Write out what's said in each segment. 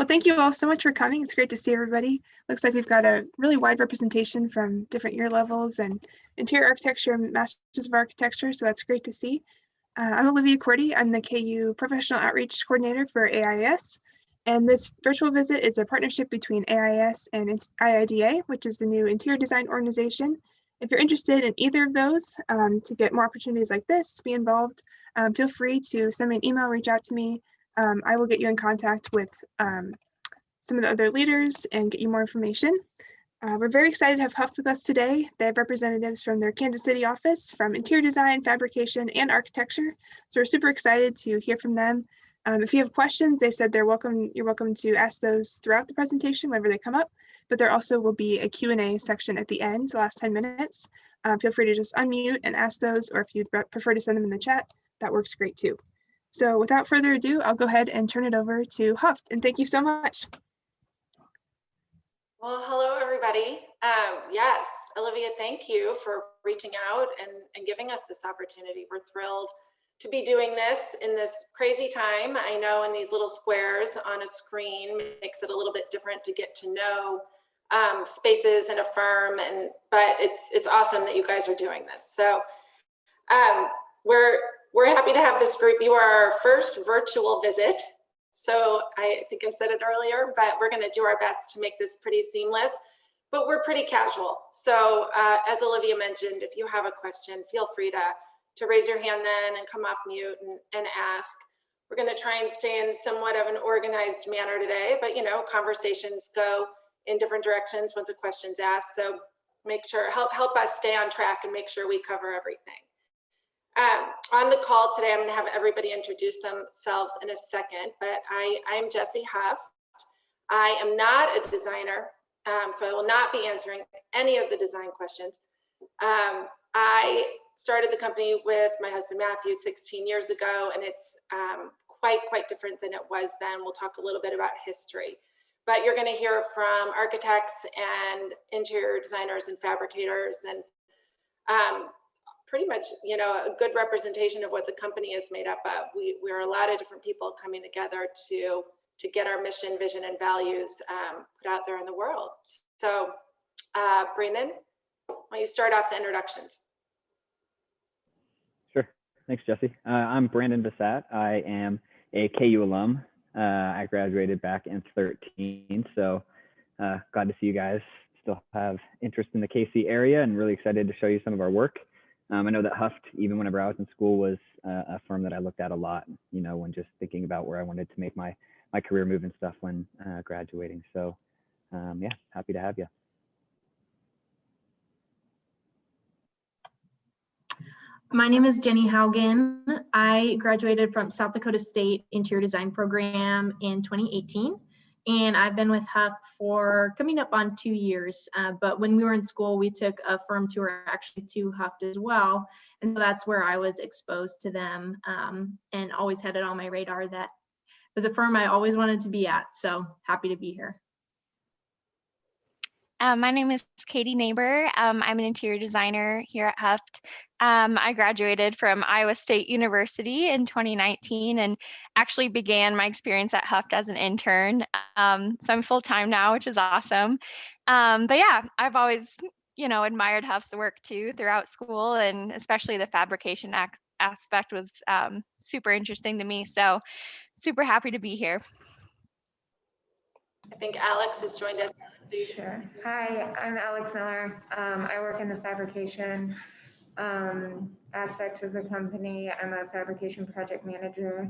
Well, thank you all so much for coming. It's great to see everybody. Looks like we've got a really wide representation from different year levels and interior architecture and Masters of Architecture, so that's great to see. I'm Olivia Cordy. I'm the KU Professional Outreach Coordinator for AIAS, and this virtual visit is a partnership between AIAS and IIDA, which is the new interior design organization. If you're interested in either of those, to get more opportunities like this, be involved, feel free to send me an email, reach out to me. I will get you in contact with some of the other leaders and get you more information. We're very excited to have Hufft with us today. They have representatives from their Kansas City office from interior design, fabrication, and architecture. So we're super excited to hear from them. If you have questions, they said you're welcome to ask those throughout the presentation whenever they come up, but there also will be a Q&A section at the end, the last 10 minutes. Feel free to just unmute and ask those, or if you'd prefer to send them in the chat, that works great too. So without further ado, I'll go ahead and turn it over to Hufft, and thank you so much. Well, hello, everybody. Yes, Olivia, thank you for reaching out and giving us this opportunity. We're thrilled to be doing this in this crazy time. I know in these little squares on a screen makes it a little bit different to get to know spaces in a firm, but it's awesome that you guys are doing this. So we're happy to have this group. You are our first virtual visit. So I think I said it earlier, but we're going to do our best to make this pretty seamless, but we're pretty casual. So as Olivia mentioned, if you have a question, feel free to raise your hand then and come off mute and ask. We're going to try and stay in somewhat of an organized manner today, but conversations go in different directions once a question's asked. So make sure, help us stay on track and make sure we cover everything. On the call today, I'm going to have everybody introduce themselves in a second, but I'm Jessie Hufft. I am not a designer, so I will not be answering any of the design questions. I started the company with my husband Matthew 16 years ago, and it's quite different than it was then. We'll talk a little bit about history, but you're going to hear from architects and interior designers and fabricators, and pretty much, a good representation of what the company is made up of. We're a lot of different people coming together to get our mission, vision, and values put out there in the world. So, Brandon, why don't you start off the introductions? Sure. Thanks, Jessie. I'm Brandon Bassat. I am a KU alum. I graduated back in 2013, so glad to see you guys still have interest in the KC area, and really excited to show you some of our work. I know that Hufft, even whenever I was in school, was a firm that I looked at a lot, when just thinking about where I wanted to make my career move and stuff when graduating. So yeah, happy to have you. My name is Jenny Haugen. I graduated from South Dakota State Interior Design Program in 2018. And I've been with Hufft for coming up on 2 years. But when we were in school, we took a firm tour actually to Hufft as well. And so that's where I was exposed to them, and always had it on my radar that it was a firm I always wanted to be at. So happy to be here. My name is Katie Neighbor. I'm an interior designer here at Hufft. I graduated from Iowa State University in 2019 and actually began my experience at Hufft as an intern. So I'm full-time now, which is awesome. But yeah, I've always, admired Hufft's work too throughout school, and especially the fabrication aspect was super interesting to me. So super happy to be here. I think Alex has joined us. Sure. Hi, I'm Alex Miller. I work in the fabrication aspect of the company. I'm a fabrication project manager.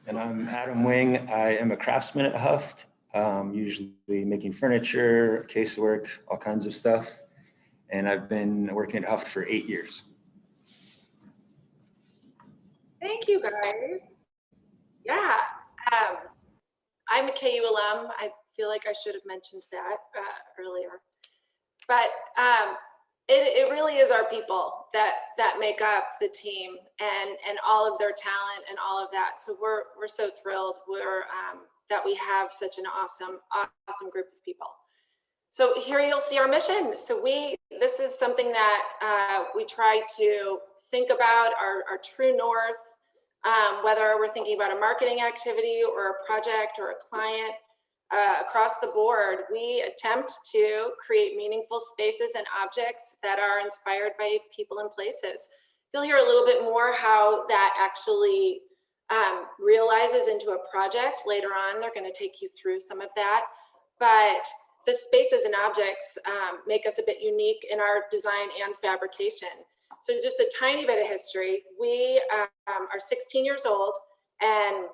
And I'm Adam Wing. I am a craftsman at Hufft, usually making furniture, casework, all kinds of stuff. And I've been working at Hufft for 8 years. Thank you, guys. Yeah. I'm a KU alum. I feel like I should have mentioned that earlier. But it really is our people that make up the team and all of their talent and all of that. So we're so thrilled that we have such an awesome group of people. So here you'll see our mission. So this is something that we try to think about, our true north, whether we're thinking about a marketing activity or a project or a client. Across the board, we attempt to create meaningful spaces and objects that are inspired by people and places. You'll hear a little bit more how that actually realizes into a project later on. They're going to take you through some of that. But the spaces and objects make us a bit unique in our design and fabrication. So just a tiny bit of history. We are 16 years old, and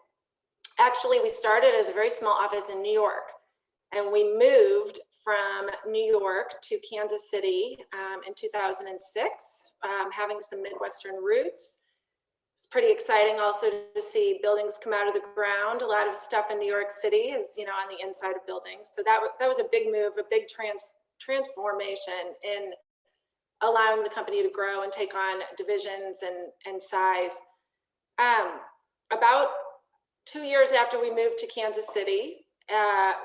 actually we started as a very small office in New York, and we moved from New York to Kansas City in 2006, having some Midwestern roots. It's pretty exciting also to see buildings come out of the ground. A lot of stuff in New York City is, on the inside of buildings. So that was a big move, a big transformation in allowing the company to grow and take on divisions and size. About 2 years after we moved to Kansas City,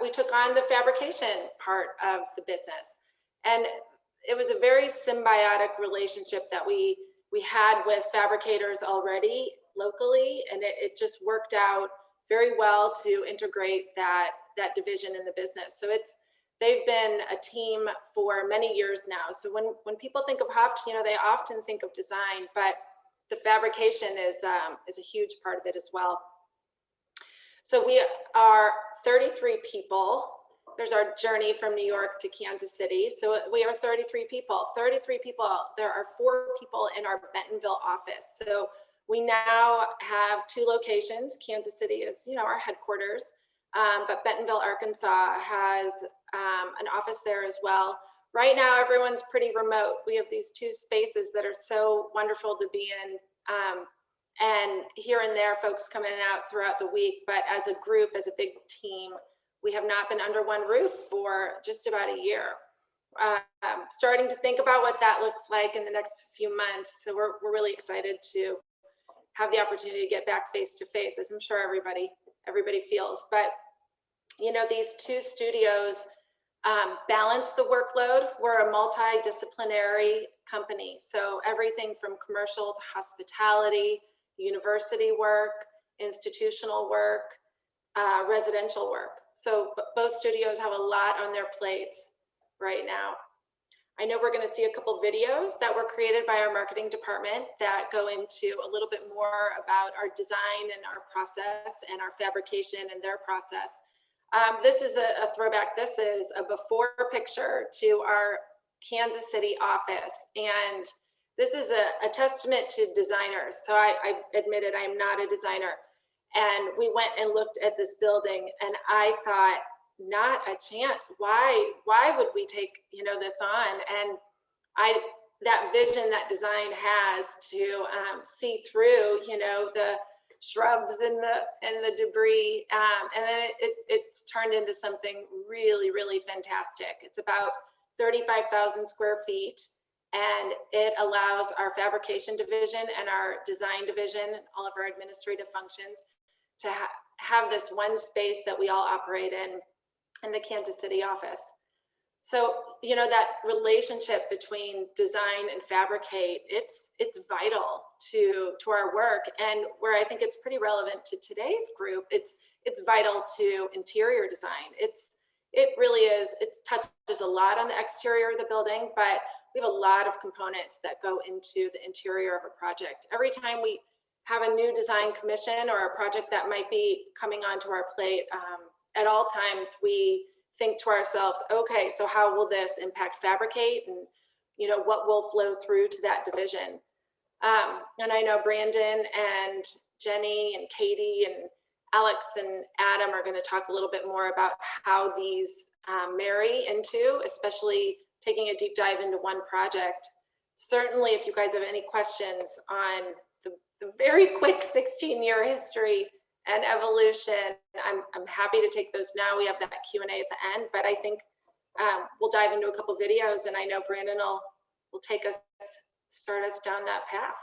we took on the fabrication part of the business. And it was a very symbiotic relationship that we had with fabricators already locally, and it just worked out very well to integrate that division in the business. So they've been a team for many years now. So when people think of Hufft, they often think of design, but the fabrication is a huge part of it as well. So we are 33 people. There's our journey from New York to Kansas City. So we are 33 people. 33 people. There are 4 people in our Bentonville office. So we now have 2 locations. Kansas City is, our headquarters, but Bentonville, Arkansas has an office there as well. Right now, everyone's pretty remote. We have these 2 spaces that are so wonderful to be in. And here and there, folks come in and out throughout the week, but as a group, as a big team, we have not been under one roof for just about a year. Starting to think about what that looks like in the next few months. So we're really excited to have the opportunity to get back face to face, as I'm sure everybody feels. But these 2 studios balance the workload. We're a multidisciplinary company, so everything from commercial to hospitality, university work, institutional work, residential work. So both studios have a lot on their plates right now. I know we're going to see a couple videos that were created by our marketing department that go into a little bit more about our design and our process and our fabrication and their process. This is a throwback. This is a before picture to our Kansas City office. And this is a testament to designers. So I admitted I'm not a designer. And we went and looked at this building, and I thought, not a chance. Why would we take this on? And that vision that design has to see through the shrubs and the debris, and then it's turned into something really, really fantastic. It's about 35,000 square feet, and it allows our fabrication division and our design division, all of our administrative functions, to have this one space that we all operate in the Kansas City office. So, that relationship between design and fabricate, it's vital to our work. And where I think it's pretty relevant to today's group, it's vital to interior design. It really is, it touches a lot on the exterior of the building, but we have a lot of components that go into the interior of a project. Every time we have a new design commission or a project that might be coming onto our plate, at all times we think to ourselves, okay, so how will this impact fabricate, and what will flow through to that division? And I know Brandon and Jenny and Katie and Alex and Adam are going to talk a little bit more about how these marry into, especially taking a deep dive into one project. Certainly, if you guys have any questions on the very quick 16-year history and evolution, I'm happy to take those now. We have that Q&A at the end, but I think we'll dive into a couple videos, and I know Brandon will start us down that path.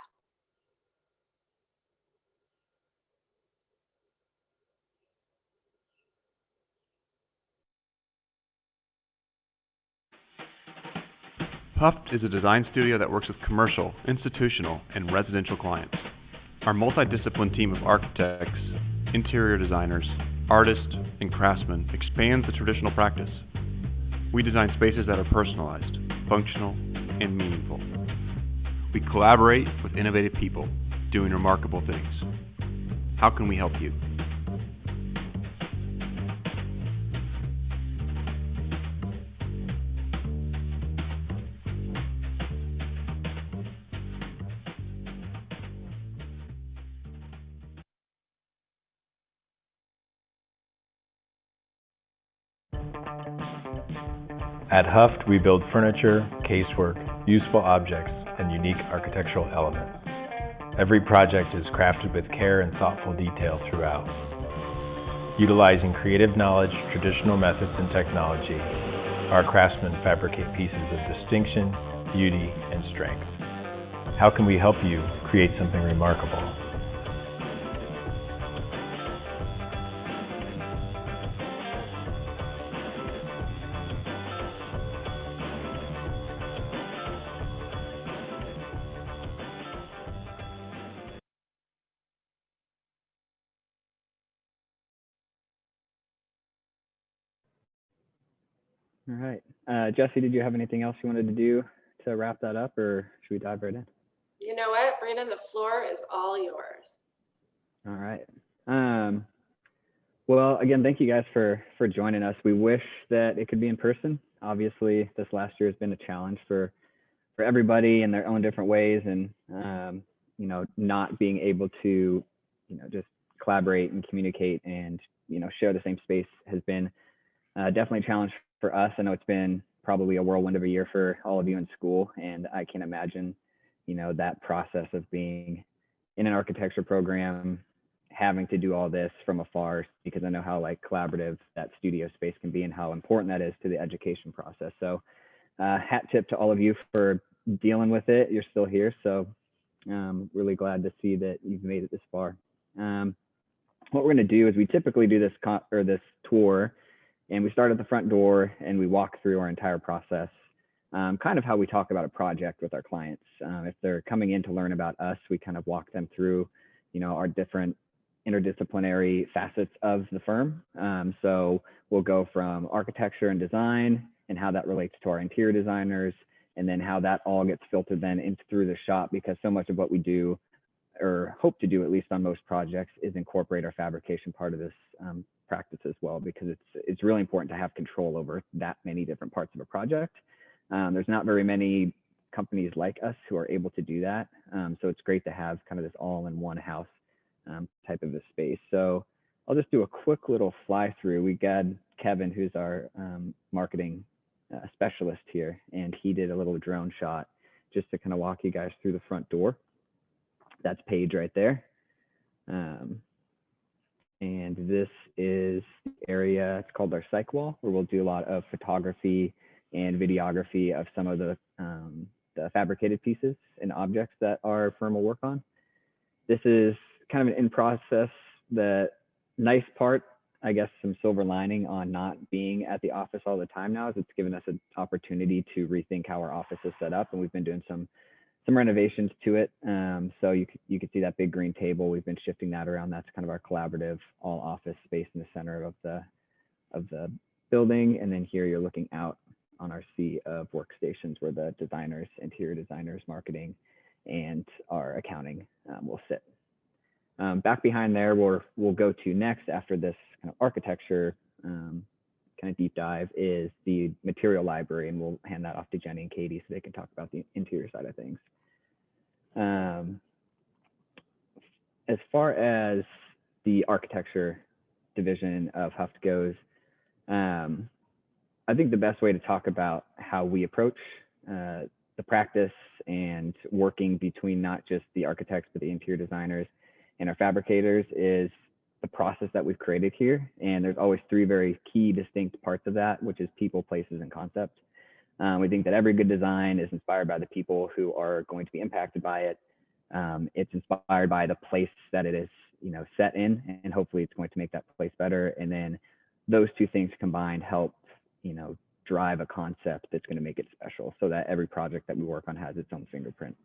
Hufft is a design studio that works with commercial, institutional, and residential clients. Our multidisciplinary team of architects, interior designers, artists, and craftsmen expands the traditional practice. We design spaces that are personalized, functional, and meaningful. We collaborate with innovative people doing remarkable things. How can we help you? At Hufft, we build furniture, casework, useful objects, and unique architectural elements. Every project is crafted with care and thoughtful detail throughout. Utilizing creative knowledge, traditional methods, and technology, our craftsmen fabricate pieces of distinction, beauty, and strength. How can we help you create something remarkable? All right. Jesse, did you have anything else you wanted to do to wrap that up, or should we dive right in? You know what, Brandon, the floor is all yours. All right. Well, again, thank you guys for joining us. We wish that it could be in person. Obviously, this last year has been a challenge for everybody in their own different ways, and you know, not being able to, you know, just collaborate and communicate and, you know, share the same space has been definitely a challenge for us. I know it's been probably a whirlwind of a year for all of you in school, and I can imagine, you know, that process of being in an architecture program, having to do all this from afar, because I know how like collaborative that studio space can be and how important that is to the education process. So hat tip to all of you for dealing with it. You're still here, so really glad to see that you've made it this far. What we're going to do is we typically do this tour, and we start at the front door and we walk through our entire process, kind of how we talk about a project with our clients. If they're coming in to learn about us, we kind of walk them through, you know, our different interdisciplinary facets of the firm. So we'll go from architecture and design and how that relates to our interior designers, and then how that all gets filtered then into through the shop, because so much of what we do, or hope to do at least on most projects, is incorporate our fabrication part of this practice as well, because it's really important to have control over that many different parts of a project. There's not very many companies like us who are able to do that. So it's great to have kind of this all-in-one house type of a space. So I'll just do a quick little fly through. We got Kevin, who's our marketing specialist here, and he did a little drone shot just to kind of walk you guys through the front door. That's Paige right there. And this is the area, it's called our psych wall, where we'll do a lot of photography and videography of some of the fabricated pieces and objects that our firm will work on. This is kind of an in process. The nice part, I guess, some silver lining on not being at the office all the time now, is it's given us an opportunity to rethink how our office is set up, and we've been doing some renovations to it. So you could see that big green table. We've been shifting that around. That's kind of our collaborative all office space in the center of the building. And then here you're looking out on our sea of workstations where the designers, interior designers, marketing, and our accounting will sit. Back behind there, we'll go to next after this kind of architecture kind of deep dive, is the material library, and we'll hand that off to Jenny and Katie so they can talk about the interior side of things. As far as the architecture division of Hufft goes, I think the best way to talk about how we approach the practice and working between not just the architects, but the interior designers and our fabricators is the process that we've created here. And there's always three very key distinct parts of that, which is people, places, and concept. We think that every good design is inspired by the people who are going to be impacted by it. It's inspired by the place that it is, you know, set in, and hopefully it's going to make that place better. And then those two things combined help, you know, drive a concept that's going to make it special, so that every project that we work on has its own fingerprint.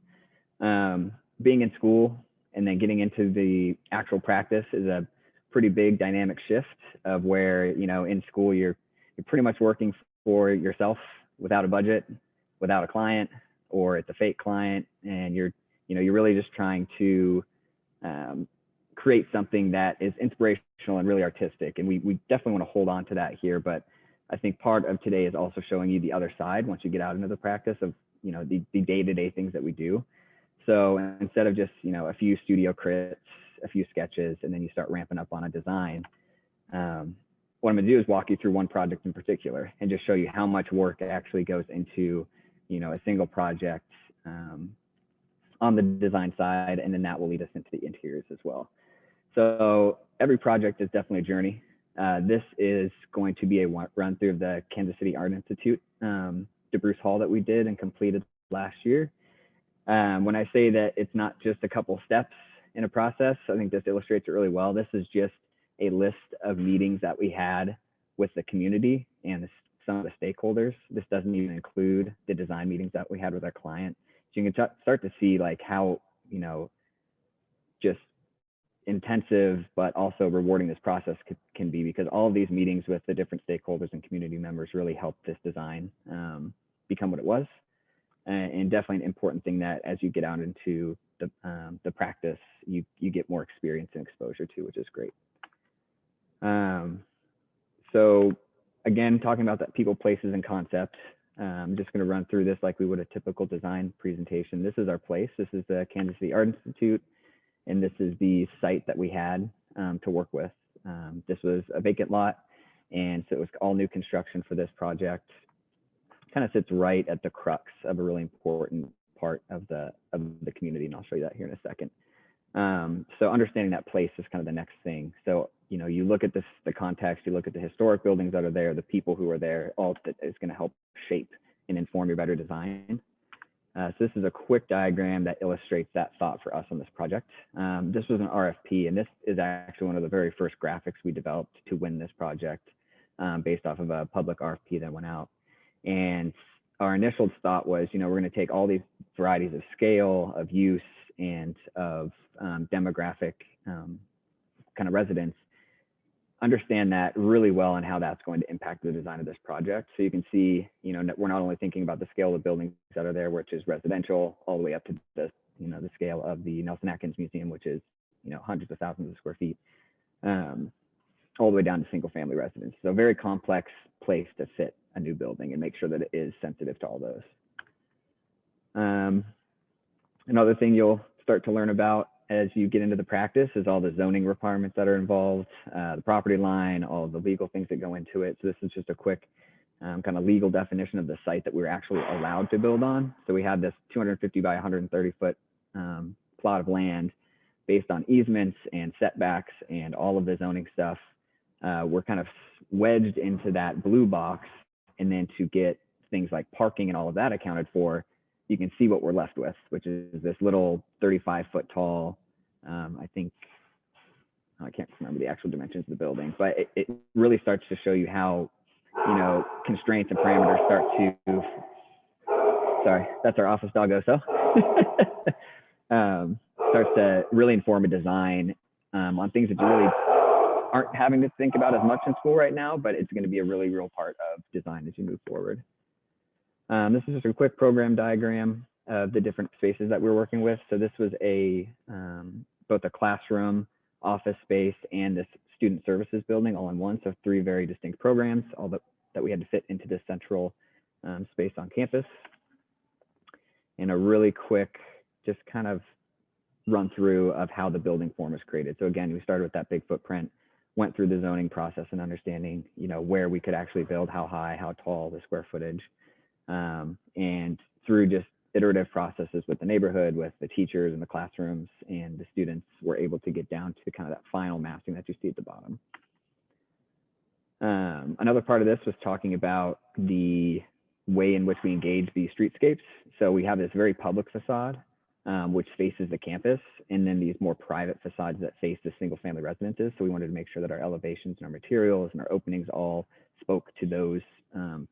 Being in school, and then getting into the actual practice is a pretty big dynamic shift of where, you know, in school you're pretty much working for yourself without a budget, without a client, or it's a fake client, and you're really just trying to create something that is inspirational and really artistic. And we definitely want to hold on to that here, but I think part of today is also showing you the other side once you get out into the practice of, you know, the day-to-day things that we do. So instead of just, you know, a few studio crits, a few sketches, and then you start ramping up on a design, what I'm gonna do is walk you through one project in particular and just show you how much work actually goes into, you know, a single project on the design side, and then that will lead us into the interiors as well. So every project is definitely a journey. This is going to be a run through of the Kansas City Art Institute DeBruce Hall that we did and completed last year. When I say that it's not just a couple steps in a process, I think this illustrates it really well. This is just a list of meetings that we had with the community and some of the stakeholders. This doesn't even include the design meetings that we had with our client. So you can start to see like how, you know, just intensive but also rewarding this process can be, because all of these meetings with the different stakeholders and community members really helped this design become what it was, and definitely an important thing that as you get out into the practice, you get more experience and exposure to, which is great. So again, talking about that people, places, and concept, I'm just going to run through this like we would a typical design presentation. This is our place. This is the Kansas City Art Institute, and this is the site that we had to work with. This was a vacant lot, and so it was all new construction for this project. Kind of sits right at the crux of a really important part of the community, and I'll show you that here in a second. So understanding that place is kind of the next thing. So, you know, you look at this, the context, you look at the historic buildings that are there, the people who are there, all that is going to help shape and inform your better design. So this is a quick diagram that illustrates that thought for us on this project. This was an RFP, and this is actually one of the very first graphics we developed to win this project based off of a public RFP that went out. And our initial thought was, you know, we're going to take all these varieties of scale, of use, and of demographic kind of residents, understand that really well and how that's going to impact the design of this project. So you can see, you know, we're not only thinking about the scale of the buildings that are there, which is residential, all the way up to the, you know, the scale of the Nelson Atkins Museum, which is, you know, hundreds of thousands of square feet, all the way down to single family residence. So a very complex place to fit a new building and make sure that it is sensitive to all those. Another thing you'll start to learn about as you get into the practice is all the zoning requirements that are involved, the property line, all of the legal things that go into it. So this is just a quick kind of legal definition of the site that we were actually allowed to build on. So we had this 250 by 130 foot plot of land based on easements and setbacks and all of the zoning stuff. We're kind of wedged into that blue box, and then to get things like parking and all of that accounted for, you can see what we're left with, which is this little 35 foot tall, I think, I can't remember the actual dimensions of the building, but it really starts to show you how, you know, constraints and parameters start to, sorry, that's our office dog Oso, starts to really inform a design on things that you really aren't having to think about as much in school right now, but it's going to be a really real part of design as you move forward. This is just a quick program diagram of the different spaces that we're working with. So this was a both a classroom, office space, and this student services building all in one. So 3 very distinct programs, all that we had to fit into this central space on campus. And a really quick, just kind of run through of how the building form is created. So again, we started with that big footprint, went through the zoning process and understanding, you know, where we could actually build, how high, how tall, the square footage. And through just iterative processes with the neighborhood, with the teachers and the classrooms and the students, we're able to get down to kind of that final massing that you see at the bottom. Another part of this was talking about the way in which we engage the streetscapes. So we have this very public facade, which faces the campus, and then these more private facades that face the single family residences. So we wanted to make sure that our elevations and our materials and our openings all spoke to those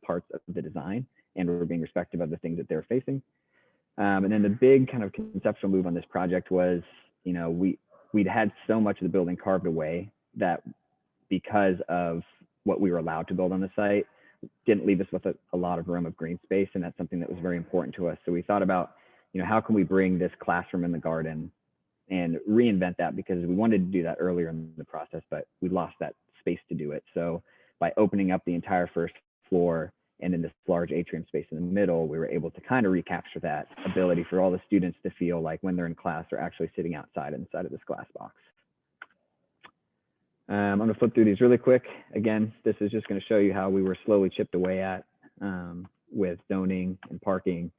parts of the design, and we're being respectful of the things that they're facing. And then the big kind of conceptual move on this project was you know, we'd had so much of the building carved away that because of what we were allowed to build on the site, didn't leave us with a lot of room of green space. And that's something that was very important to us. So we thought about, you know, how can we bring this classroom in the garden and reinvent that, because we wanted to do that earlier in the process, but we lost that space to do it. So by opening up the entire first floor and in this large atrium space in the middle, we were able to kind of recapture that ability for all the students to feel like when they're in class, they're actually sitting outside inside of this glass box. I'm going to flip through these really quick. Again, this is just going to show you how we were slowly chipped away at with zoning and parking.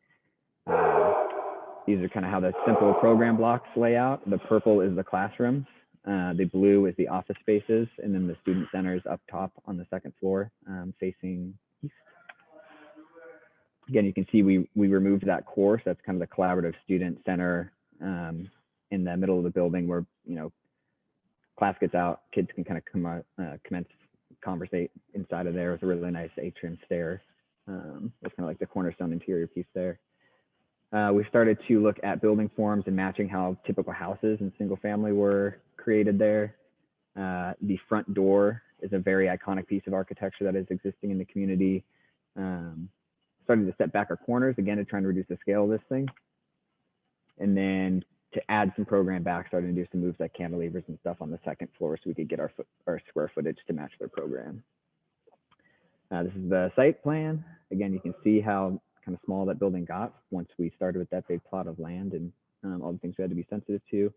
These are kind of how the simple program blocks lay out. The purple is the classrooms. The blue is the office spaces, and then the student center is up top on the second floor facing east. Again, you can see we removed that core, so that's kind of the collaborative student center in the middle of the building where, you know, class gets out, kids can kind of conversate inside of there with a really nice atrium stair. It's kind of like the cornerstone interior piece there. We started to look at building forms and matching how typical houses and single family were created there. The front door is a very iconic piece of architecture that is existing in the community. Starting to set back our corners, again, to try and reduce the scale of this thing. And then to add some program back, starting to do some moves like cantilevers and stuff on the second floor so we could get our square footage to match their program. This is the site plan. Again, you can see how kind of small that building got once we started with that big plot of land and all the things we had to be sensitive to.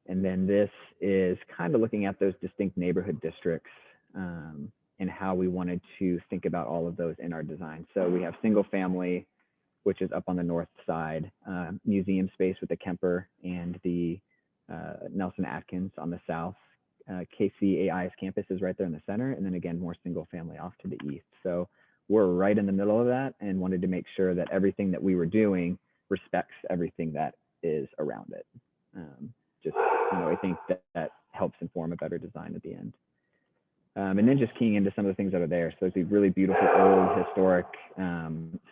And then this is kind of looking at those distinct neighborhood districts and how we wanted to think about all of those in our design. So we have single family, which is up on the north side, museum space with the Kemper and the Nelson Atkins on the south. KC AIAS campus is right there in the center, and then again, more single family off to the east. So we're right in the middle of that and wanted to make sure that everything that we were doing respects everything that is around it. Just, you know, I think that helps inform a better design at the end. And then just keying into some of the things that are there. So there's these really beautiful old historic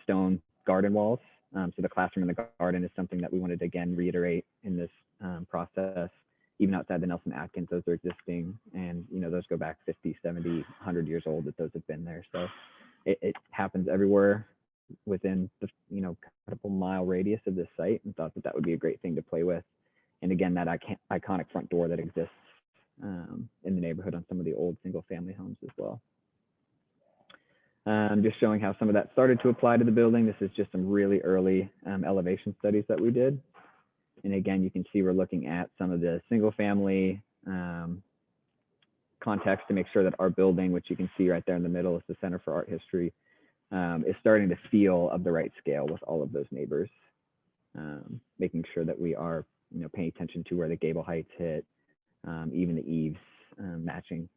stone garden walls. So the classroom in the garden is something that we wanted to again reiterate in this process. Even outside the Nelson Atkins, those are existing, and you know, those go back 50, 70, 100 years old that those have been there. So it happens everywhere within the, you know, couple mile radius of this site, and thought that that would be a great thing to play with. And again, that iconic front door that exists in the neighborhood on some of the old single family homes as well. Just showing how some of that started to apply to the building. This is just some really early elevation studies that we did. And again, you can see we're looking at some of the single family context to make sure that our building, which you can see right there in the middle is the Center for Art History, is starting to feel of the right scale with all of those neighbors, making sure that we are, you know, paying attention to where the gable heights hit, even the eaves matching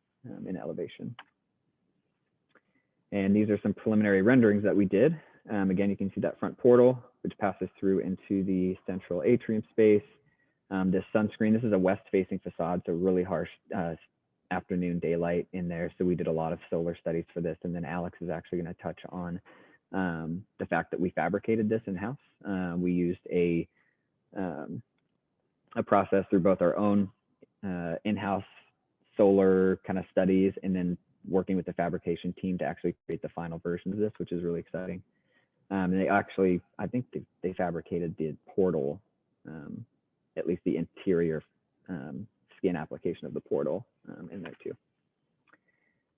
in elevation. And these are some preliminary renderings that we did. Again, you can see that front portal, which passes through into the central atrium space. This sunscreen, this is a west-facing facade, so really harsh afternoon daylight in there. So we did a lot of solar studies for this. And then Alex is actually going to touch on the fact that we fabricated this in-house. We used a process through both our own in-house solar kind of studies and then working with the fabrication team to actually create the final version of this, which is really exciting. And they actually, I think they fabricated the portal, at least the interior skin application of the portal in there too.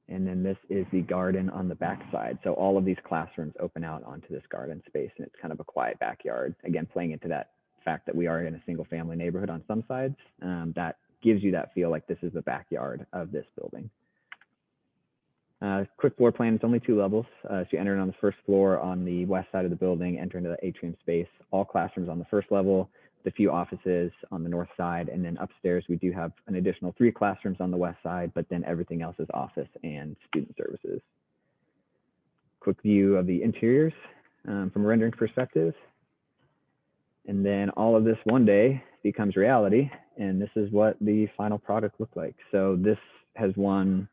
And then this is the garden on the back side. So all of these classrooms open out onto this garden space, and it's kind of a quiet backyard. Again, playing into that fact that we are in a single family neighborhood on some sides, that gives you that feel like this is the backyard of this building. Quick floor plan, it's only 2 levels. So you enter in on the first floor on the west side of the building, enter into the atrium space, all classrooms on the first level, the few offices on the north side, and then upstairs we do have an additional 3 classrooms on the west side, but then everything else is office and student services. Quick view of the interiors from a rendering perspective. And then all of this one day becomes reality, and this is what the final product looked like. So this has won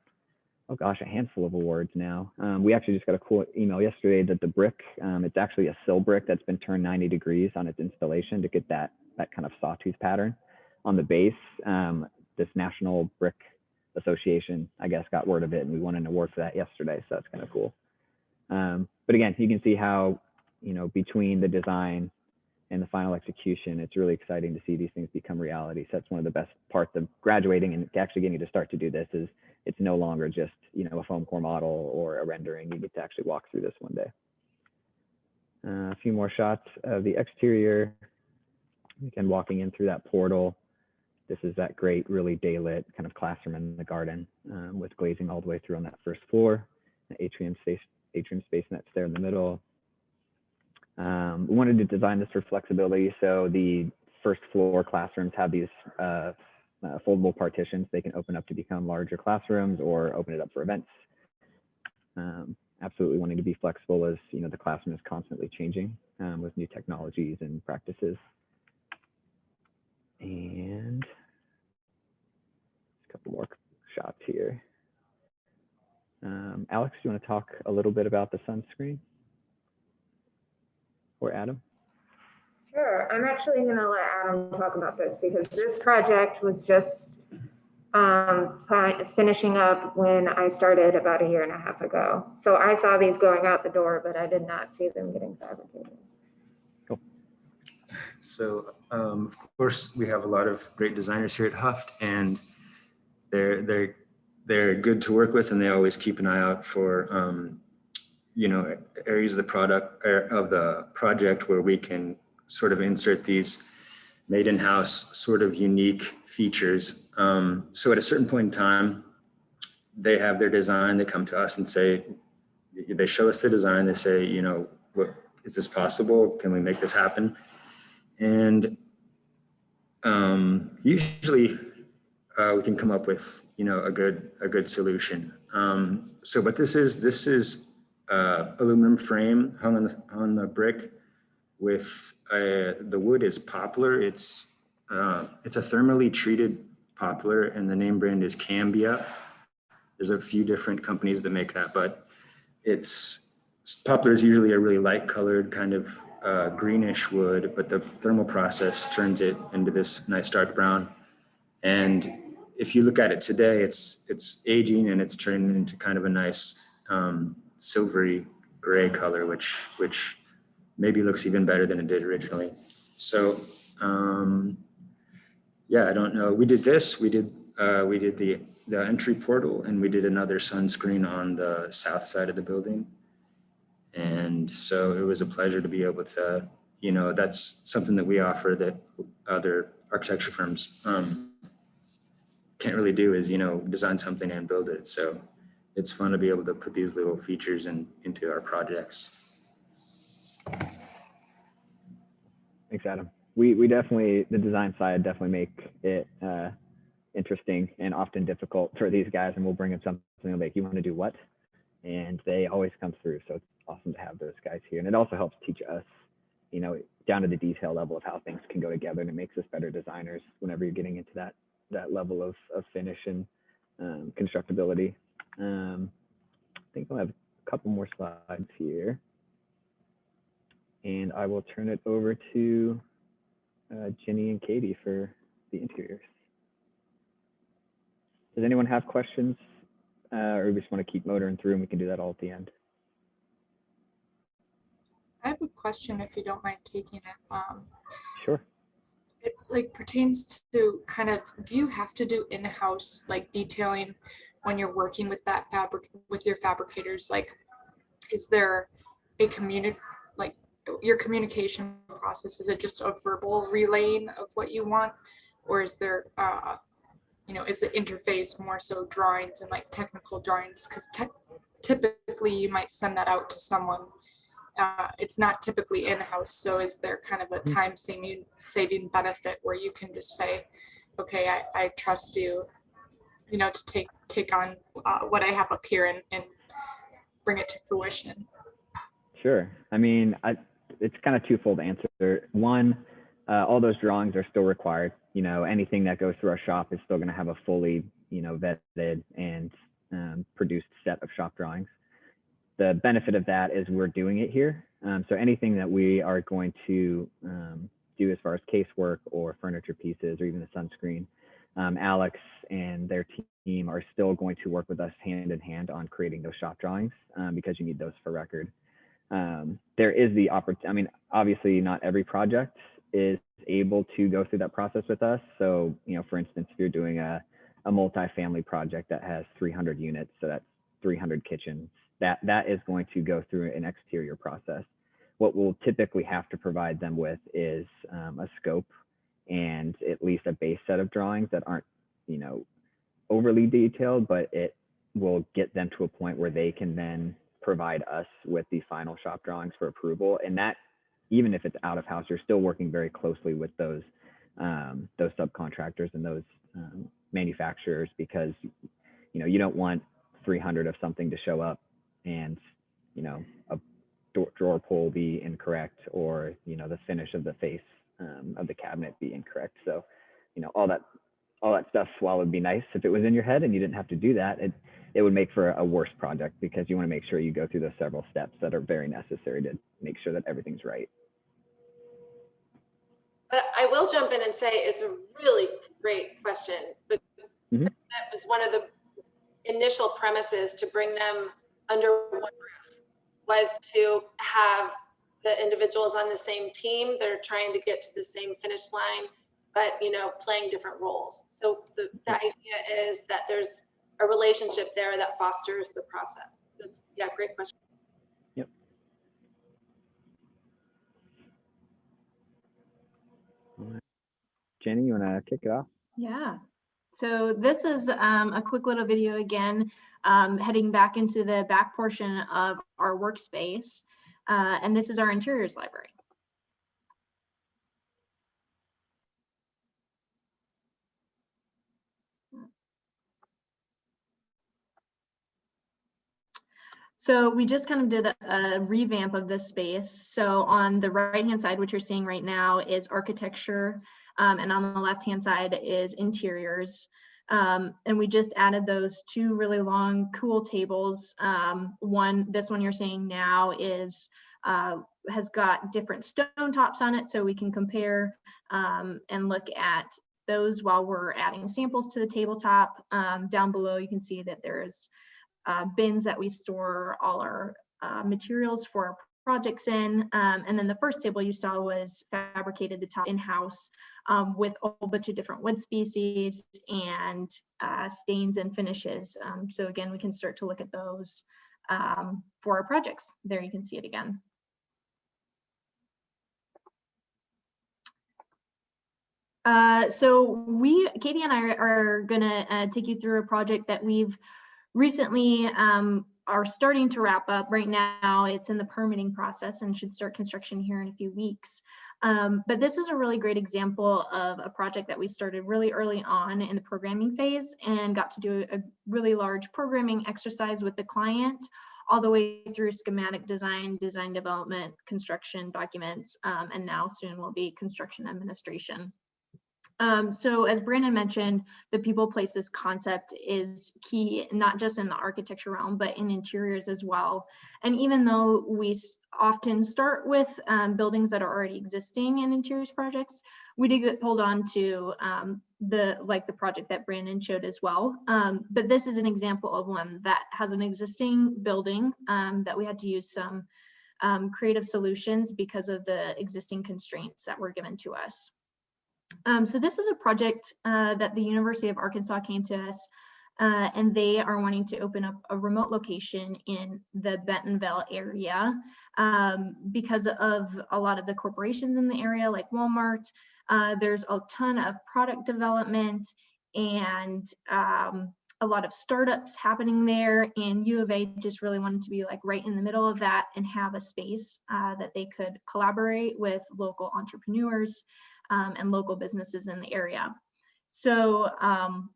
oh gosh, a handful of awards now. We actually just got a cool email yesterday that the brick, it's actually a sill brick that's been turned 90 degrees on its installation to get that kind of sawtooth pattern on the base. This National Brick Association, I guess, got word of it, and we won an award for that yesterday, so that's kind of cool. But again, you can see how, you know, between the design and the final execution, it's really exciting to see these things become reality. So that's one of the best parts of graduating and actually getting to start to do this is it's no longer just, you know, a foam core model or a rendering. You get to actually walk through this one day. A few more shots of the exterior. Again, walking in through that portal. This is that great, really daylit kind of classroom in the garden with glazing all the way through on that first floor. The atrium space that's there in the middle. We wanted to design this for flexibility. So the first floor classrooms have these foldable partitions. They can open up to become larger classrooms or open it up for events. Absolutely wanting to be flexible as, you know, the classroom is constantly changing with new technologies and practices. And a couple more shots here. Alex, do you want to talk a little bit about the sunscreen? Or Adam? Sure. I'm actually going to let Adam talk about this because this project was just finishing up when I started about 1.5 years ago. So I saw these going out the door, but I did not see them getting fabricated. Cool. So of course we have a lot of great designers here at Hufft, and they're good to work with, and they always keep an eye out for you know, areas of the project where we can sort of insert these made in-house sort of unique features. So at a certain point in time, they have their design, they come to us and say, they show us the design, they say, you know, what is this possible? Can we make this happen? And usually we can come up with, you know, a good solution. But this is aluminum frame hung on the brick with the wood is poplar. It's a thermally treated poplar, and the name brand is Cambia. There's a few different companies that make that, but poplar is usually a really light colored kind of greenish wood, but the thermal process turns it into this nice dark brown. And if you look at it today, it's aging and it's turning into kind of a nice silvery gray color, which maybe looks even better than it did originally. So yeah, I don't know. We did this. We did the entry portal, and we did another sunscreen on the south side of the building. And so it was a pleasure to be able to, you know, that's something that we offer that other architecture firms can't really do, is, you know, design something and build it. So it's fun to be able to put these little features into our projects. Thanks, Adam. We definitely, the design side definitely make it interesting and often difficult for these guys, and we'll bring in something like, you want to do what? And they always come through. So it's awesome to have those guys here. And it also helps teach us, you know, down to the detail level of how things can go together, and it makes us better designers whenever you're getting into that level of finish and constructability. I think I'll have a couple more slides here, and I will turn it over to Jenny and Katie for the interiors. Does anyone have questions, or we just want to keep motoring through and we can do that all at the end? I have a question, if you don't mind taking it. Sure. It like pertains to kind of, do you have to do in-house like detailing when you're working with that with your fabricators? Like, is there a your communication process? Is it just a verbal relaying of what you want, or is there you know, is the interface more so drawings and like technical drawings? Because typically you might send that out to someone. It's not typically in-house. So is there kind of a time saving benefit where you can just say, okay, I trust you, you know, to take on what I have up here and bring it to fruition? Sure. I mean, it's kind of twofold answer. One, all those drawings are still required. You know, anything that goes through our shop is still going to have a fully, you know, vetted and produced set of shop drawings. The benefit of that is we're doing it here. So anything that we are going to do as far as casework or furniture pieces or even the sunscreen, Alex and their team are still going to work with us hand in hand on creating those shop drawings because you need those for record. There is the opportunity, I mean, obviously not every project is able to go through that process with us. So, you know, for instance, if you're doing a multi-family project that has 300 units, so that's 300 kitchens, that is going to go through an exterior process. What we'll typically have to provide them with is a scope and at least a base set of drawings that aren't, you know, overly detailed, but it will get them to a point where they can then provide us with the final shop drawings for approval. And that, even if it's out of house, you're still working very closely with those subcontractors and those manufacturers, because, you know, you don't want 300 of something to show up and, you know, a drawer pull be incorrect, or, you know, the finish of the face of the cabinet be incorrect. So, you know, all that stuff, while it would be nice if it was in your head and you didn't have to do that, it would make for a worse project, because you want to make sure you go through those several steps that are very necessary to make sure that everything's right. But I will jump in and say it's a really great question, but that was one of the initial premises to bring them under one roof, was to have the individuals on the same team. They're trying to get to the same finish line, but, you know, playing different roles. So the idea is that there's a relationship there that fosters the process. It's, yeah, great question. Yep. Jenny, you want to kick it off? Yeah. So this is a quick little video again, heading back into the back portion of our workspace. And this is our interiors library. So we just kind of did a revamp of this space. So on the right-hand side, what you're seeing right now is architecture, and on the left-hand side is interiors. And we just added those two really long, cool tables. This one you're seeing now is has got different stone tops on it, so we can compare and look at those while we're adding samples to the tabletop. Down below, you can see that there's bins that we store all our materials for our projects in. And then the first table you saw was fabricated the top in-house with a whole bunch of different wood species and stains and finishes. So again, we can start to look at those for our projects. There you can see it again. So Katie and I are gonna take you through a project that we've recently are starting to wrap up. Right now it's in the permitting process and should start construction here in a few weeks. But this is a really great example of a project that we started really early on in the programming phase and got to do a really large programming exercise with the client, all the way through schematic design, design development, construction documents, and now soon will be construction administration. So as Brandon mentioned, the people places concept is key, not just in the architecture realm, but in interiors as well. And even though we often start with buildings that are already existing in interiors projects, we did get pulled on to the project that Brandon showed as well. But this is an example of one that has an existing building that we had to use some creative solutions because of the existing constraints that were given to us. So this is a project that the University of Arkansas came to us, and they are wanting to open up a remote location in the Bentonville area because of a lot of the corporations in the area, like Walmart. There's a ton of product development and a lot of startups happening there, and U of A just really wanted to be like right in the middle of that and have a space that they could collaborate with local entrepreneurs and local businesses in the area. So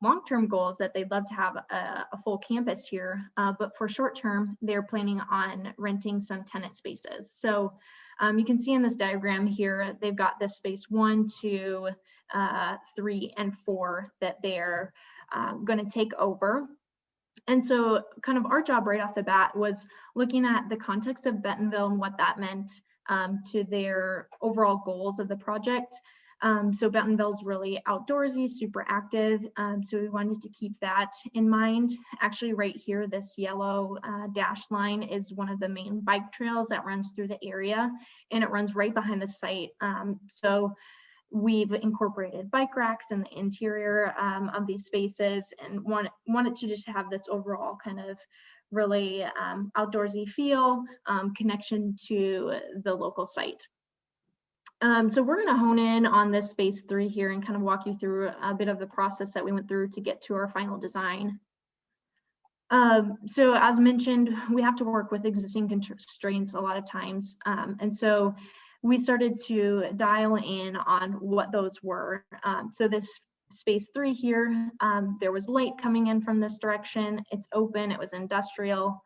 long-term goal is that they'd love to have a full campus here, but for short-term, they're planning on renting some tenant spaces. So you can see in this diagram here, they've got this space 1, 2, 3, and 4 that they're going to take over. And so kind of our job right off the bat was looking at the context of Bentonville and what that meant to their overall goals of the project. So Bentonville's really outdoorsy, super active. So we wanted to keep that in mind. Actually, right here, this yellow dashed line is one of the main bike trails that runs through the area, and it runs right behind the site. So we've incorporated bike racks in the interior of these spaces, and wanted to just have this overall kind of really outdoorsy feel, connection to the local site. So we're going to hone in on this space 3 here and kind of walk you through a bit of the process that we went through to get to our final design. So as mentioned, we have to work with existing constraints a lot of times. And so we started to dial in on what those were. So this space 3 here, there was light coming in from this direction. It's open, it was industrial,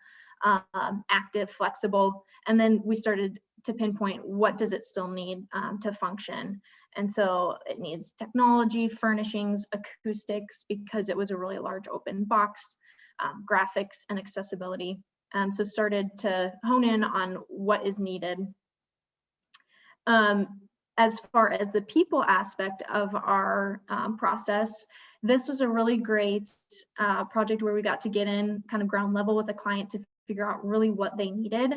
active, flexible. And then we started to pinpoint what does it still need to function. And so it needs technology, furnishings, acoustics, because it was a really large open box, graphics and accessibility. So started to hone in on what is needed. As far as the people aspect of our process, this was a really great project where we got to get in kind of ground level with a client to figure out really what they needed.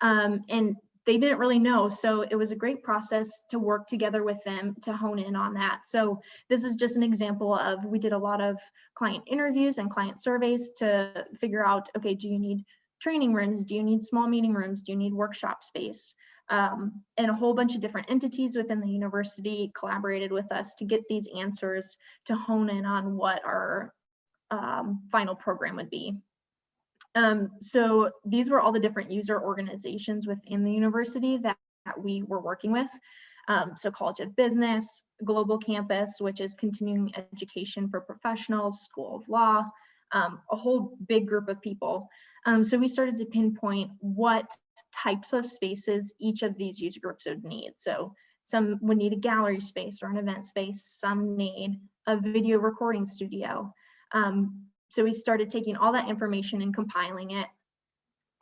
And they didn't really know. So it was a great process to work together with them to hone in on that. So this is just an example of, we did a lot of client interviews and client surveys to figure out, okay, do you need training rooms? Do you need small meeting rooms? Do you need workshop space? And a whole bunch of different entities within the university collaborated with us to get these answers to hone in on what our final program would be. So these were all the different user organizations within the university that we were working with. So College of Business, Global Campus, which is continuing education for professionals, School of Law, a whole big group of people. So we started to pinpoint what types of spaces each of these user groups would need. So some would need a gallery space or an event space, some need a video recording studio. So we started taking all that information and compiling it,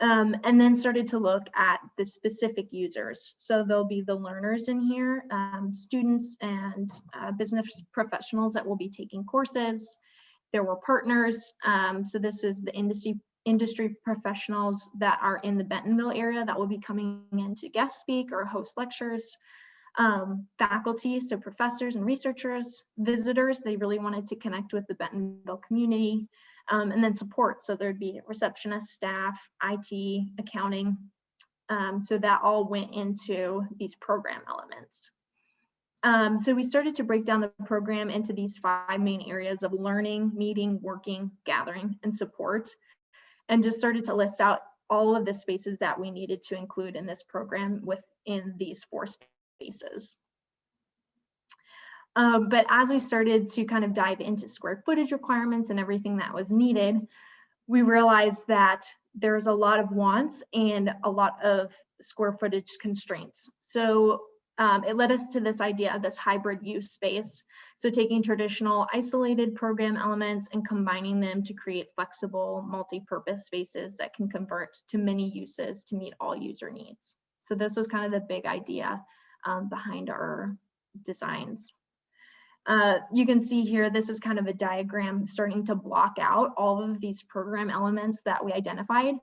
and then started to look at the specific users. So there'll be the learners in here, students and business professionals that will be taking courses. There were partners. So this is the industry professionals that are in the Bentonville area that will be coming in to guest speak or host lectures. Faculty, so professors and researchers, visitors, they really wanted to connect with the Bentonville community, and then support. So there'd be receptionists, staff, IT, accounting. So that all went into these program elements. So we started to break down the program into these 5 main areas of learning, meeting, working, gathering, and support, and just started to list out all of the spaces that we needed to include in this program within these 4 spaces. But as we started to kind of dive into square footage requirements and everything that was needed, we realized that there's a lot of wants and a lot of square footage constraints. So it led us to this idea of this hybrid use space. So taking traditional isolated program elements and combining them to create flexible multi-purpose spaces that can convert to many uses to meet all user needs. So this was kind of the big idea behind our designs. You can see here, this is kind of a diagram starting to block out all of these program elements that we identified.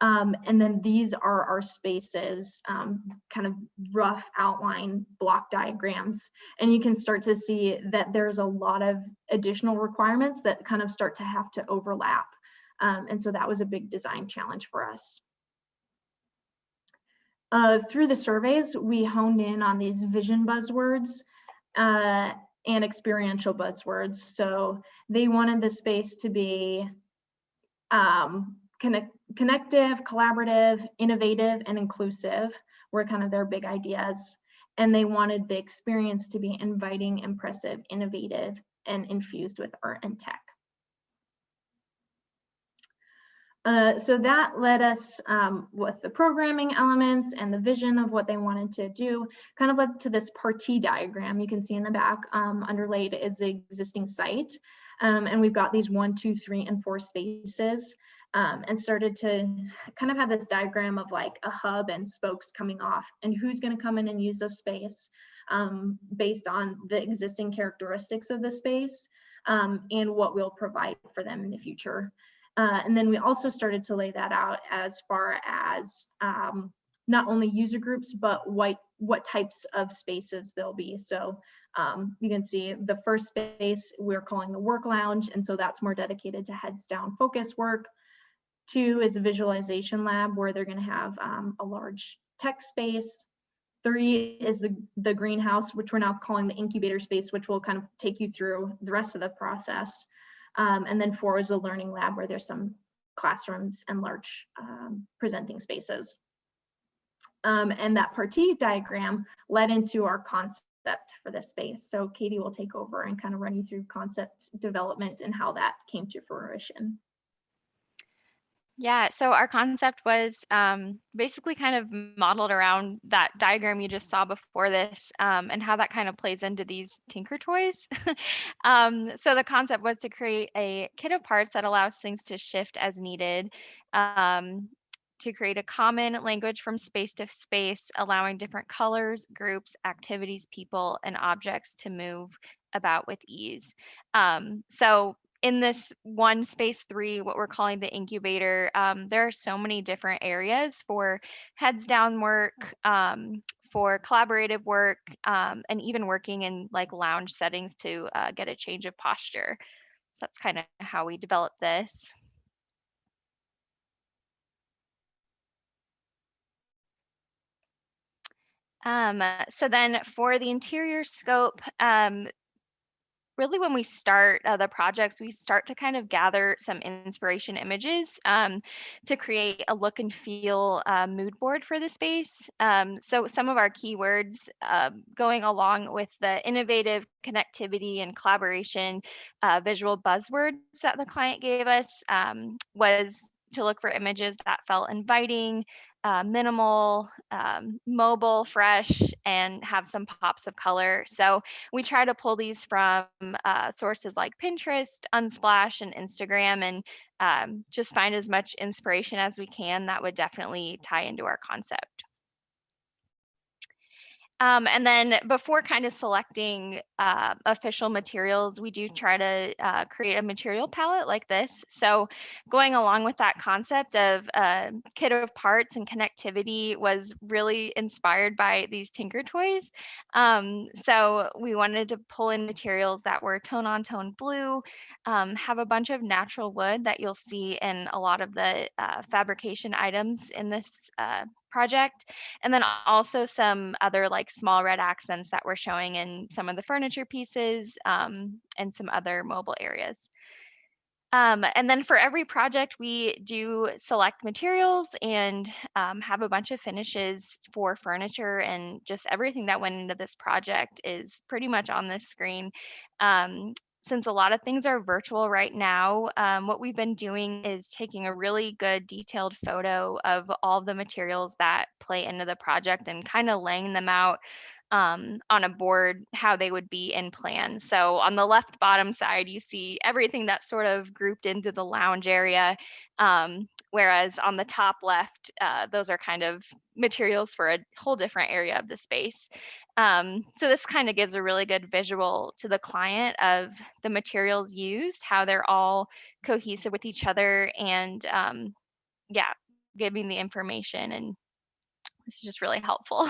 And then these are our spaces, kind of rough outline block diagrams. And you can start to see that there's a lot of additional requirements that kind of start to have to overlap. And so that was a big design challenge for us. Through the surveys, we honed in on these vision buzzwords and experiential buzzwords. So they wanted the space to be connective, collaborative, innovative, and inclusive were kind of their big ideas. And they wanted the experience to be inviting, impressive, innovative, and infused with art and tech. So that led us with the programming elements and the vision of what they wanted to do, kind of led to this partie diagram. You can see in the back underlaid is the existing site. And we've got these 1, 2, 3, and 4 spaces, and started to kind of have this diagram of like a hub and spokes coming off, and who's going to come in and use this space based on the existing characteristics of the space, and what we'll provide for them in the future. And then we also started to lay that out as far as not only user groups, but what types of spaces there'll be. So you can see the first space we're calling the work lounge, and so that's more dedicated to heads down focus work. 2 is a visualization lab where they're going to have a large tech space. 3 is the greenhouse, which we're now calling the incubator space, which will kind of take you through the rest of the process. And then 4 is a learning lab where there's some classrooms and large presenting spaces. And that partie diagram led into our concept for this space. So Katie will take over and kind of run you through concept development and how that came to fruition. Yeah, so our concept was basically kind of modeled around that diagram you just saw before this, and how that kind of plays into these Tinker Toys. So the concept was to create a kit of parts that allows things to shift as needed, to create a common language from space to space, allowing different colors, groups, activities, people, and objects to move about with ease. So in this one space 3, what we're calling the incubator, there are so many different areas for heads down work, for collaborative work, and even working in like lounge settings to get a change of posture. So that's kind of how we developed this. So then for the interior scope, really when we start the projects, we start to kind of gather some inspiration images to create a look and feel mood board for the space. So some of our keywords going along with the innovative connectivity and collaboration visual buzzwords that the client gave us was to look for images that felt inviting, minimal, mobile, fresh, and have some pops of color. So we try to pull these from sources like Pinterest, Unsplash, and Instagram, and just find as much inspiration as we can that would definitely tie into our concept. And then before kind of selecting official materials, we do try to create a material palette like this. So going along with that concept of kit of parts and connectivity was really inspired by these Tinker Toys. So we wanted to pull in materials that were tone on tone blue, have a bunch of natural wood that you'll see in a lot of the fabrication items in this project, and then also some other like small red accents that we're showing in some of the furniture pieces and some other mobile areas. And then for every project, we do select materials and have a bunch of finishes for furniture, and just everything that went into this project is pretty much on this screen. Since a lot of things are virtual right now, what we've been doing is taking a really good detailed photo of all the materials that play into the project and kind of laying them out on a board how they would be in plan. So on the left bottom side, you see everything that's sort of grouped into the lounge area, whereas on the top left, those are kind of materials for a whole different area of the space. So this kind of gives a really good visual to the client of the materials used, how they're all cohesive with each other, and yeah, giving the information, and this is just really helpful.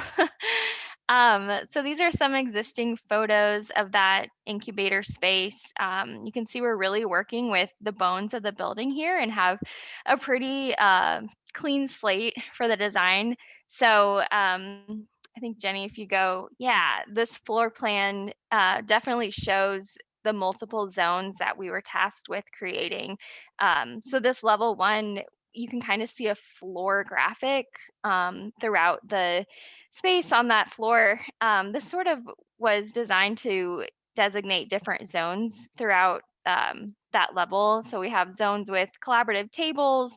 So these are some existing photos of that incubator space. You can see we're really working with the bones of the building here and have a pretty clean slate for the design. So I think Jenny, if you go, yeah, this floor plan definitely shows the multiple zones that we were tasked with creating. So this level 1, you can kind of see a floor graphic throughout the space on that floor. This sort of was designed to designate different zones throughout that level. So we have zones with collaborative tables,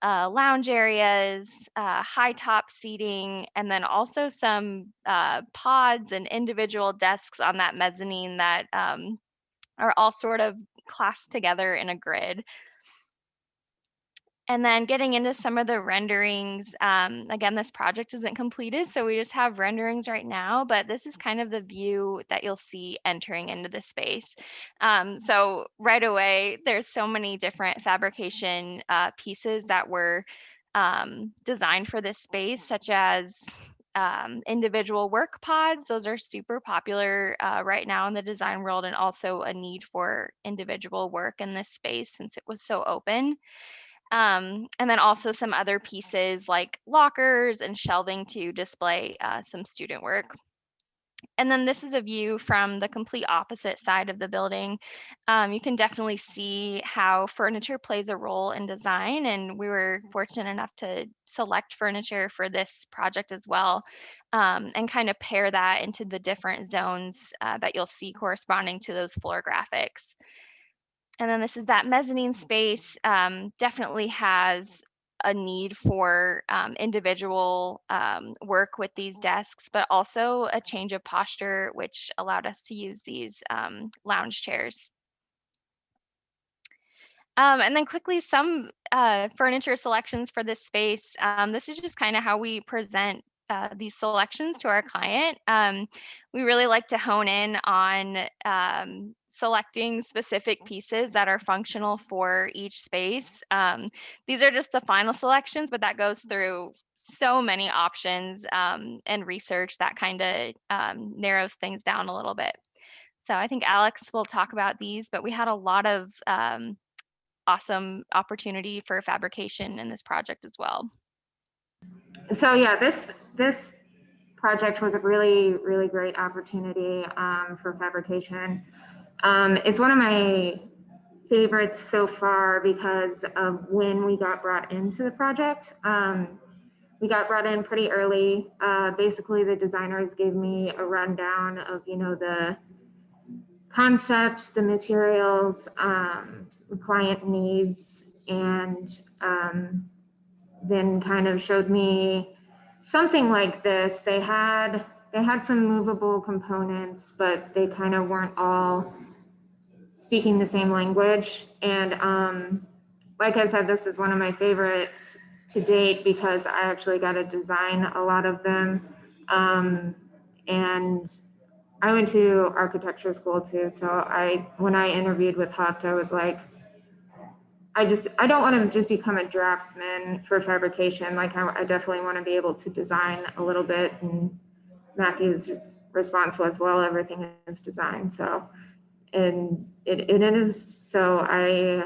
lounge areas, high top seating, and then also some pods and individual desks on that mezzanine that are all sort of classed together in a grid. And then getting into some of the renderings, again, this project isn't completed, so we just have renderings right now, but this is kind of the view that you'll see entering into the space. So right away, there's so many different fabrication pieces that were designed for this space, such as individual work pods. Those are super popular right now in the design world, and also a need for individual work in this space since it was so open. And then also some other pieces like lockers and shelving to display some student work. And then this is a view from the complete opposite side of the building. You can definitely see how furniture plays a role in design, and we were fortunate enough to select furniture for this project as well, and kind of pair that into the different zones that you'll see corresponding to those floor graphics. And then this is that mezzanine space, definitely has a need for individual work with these desks, but also a change of posture, which allowed us to use these lounge chairs. And then quickly, some furniture selections for this space. This is just kind of how we present these selections to our client. We really like to hone in on selecting specific pieces that are functional for each space. These are just the final selections, but that goes through so many options and research that kind of narrows things down a little bit. So I think Alex will talk about these, but we had a lot of awesome opportunity for fabrication in this project as well. So yeah, this project was a really great opportunity for fabrication. It's one of my favorites so far because of when we got brought into the project. We got brought in pretty early. Basically, the designers gave me a rundown of, the concept, the materials, the client needs, and then kind of showed me something like this. They had some movable components, but they kind of weren't all speaking the same language. And like I said, this is one of my favorites to date because I actually got to design a lot of them. And I went to architecture school too. So when I interviewed with Hufft, I was like, I don't want to just become a draftsman for fabrication. Like I definitely want to be able to design a little bit. And Matthew's response was, well, everything is design. So, and it is. So I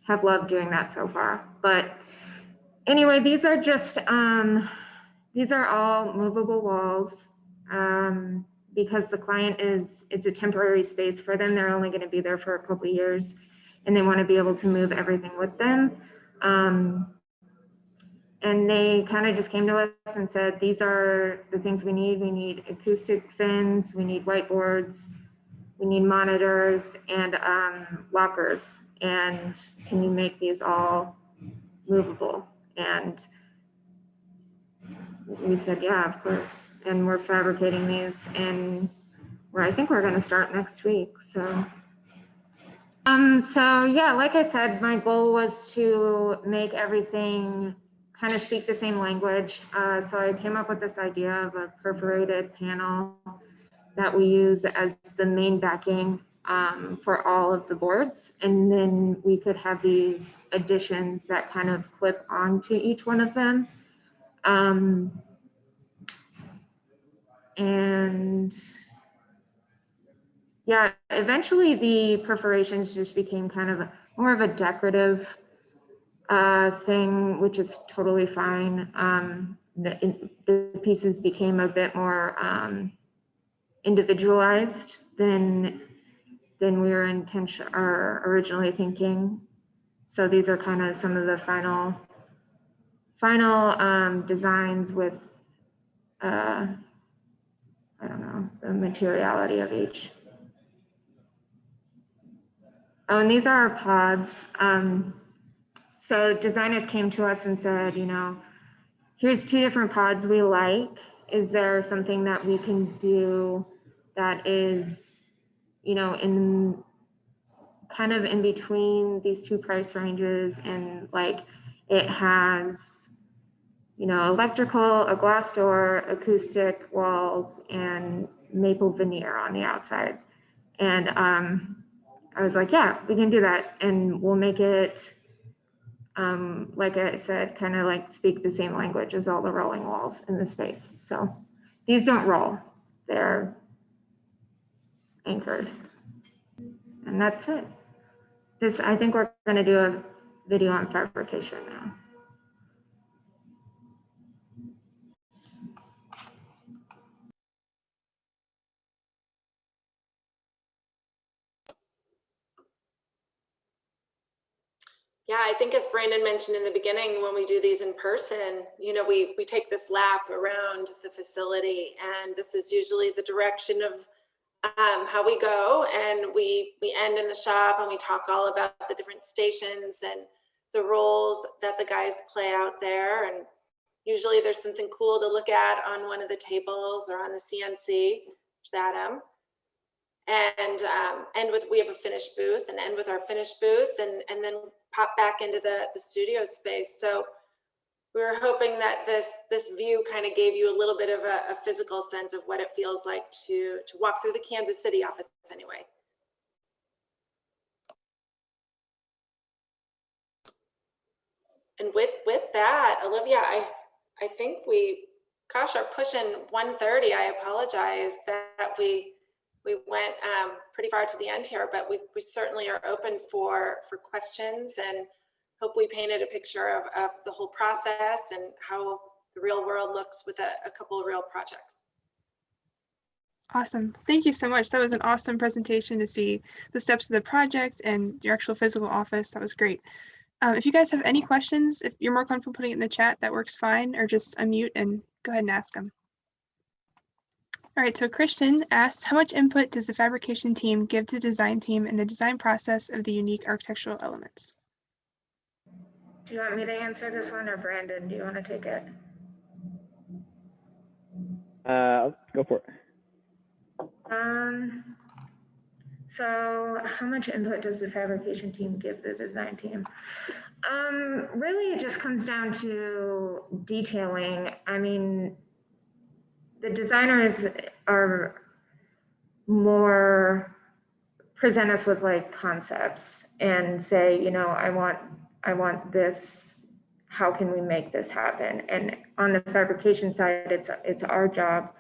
have loved doing that so far. But anyway, these are all movable walls. Because the client it's a temporary space for them. They're only going to be there for a couple of years and they want to be able to move everything with them. And they kind of just came to us and said, these are the things we need. We need acoustic fins, we need whiteboards, we need monitors and lockers. And can you make these all movable? And we said, yeah, of course. And we're fabricating these and I think we're going to start next week. So yeah, like I said, my goal was to make everything kind of speak the same language. So I came up with this idea of a perforated panel that we use as the main backing for all of the boards. And then we could have these additions that kind of clip onto each one of them. And yeah, eventually the perforations just became kind of more of a decorative thing, which is totally fine. The pieces became a bit more individualized than we were originally thinking. So these are kind of some of the final designs with I don't know, the materiality of each. Oh, and these are our pods. So designers came to us and said, here's 2 different pods we like. Is there something that we can do that is, you know, in kind of in between these two price ranges, and like it has, you know, electrical, a glass door, acoustic walls, and maple veneer on the outside. And I was like, yeah, we can do that, and we'll make it, like I said, kind of like speak the same language as all the rolling walls in the space. So these don't roll, they're anchored. And that's it. This, I think we're going to do a video on fabrication now. Yeah, I think as Brandon mentioned in the beginning, when we do these in person, you know, we take this lap around the facility, and this is usually the direction of how we go, and we end in the shop and we talk all about the different stations and the roles that the guys play out there. And usually there's something cool to look at on one of the tables or on the CNC, which is Adam. And we have a finished booth, and end with our finished booth, and then pop back into the studio space. So we were hoping that this view kind of gave you a little bit of a physical sense of what it feels like to walk through the Kansas City office anyway. And with that, Olivia, I think we, gosh, are pushing 1:30. I apologize that we went pretty far to the end here, but we certainly are open for questions, and hope we painted a picture of the whole process and how the real world looks with a couple of real projects. Awesome. Thank you so much. That was an awesome presentation to see the steps of the project and your actual physical office. That was great. If you guys have any questions, if you're more comfortable putting it in the chat, that works fine, or just unmute and go ahead and ask them. All right, so Christian asks, how much input does the fabrication team give to the design team in the design process of the unique architectural elements? Do you want me to answer this one, or Brandon, do you want to take it? Go for it. So how much input does the fabrication team give the design team? Really, it just comes down to detailing. I mean, the designers are more, present us with like concepts and say, you know, I want this, how can we make this happen? And on the fabrication side, it's our job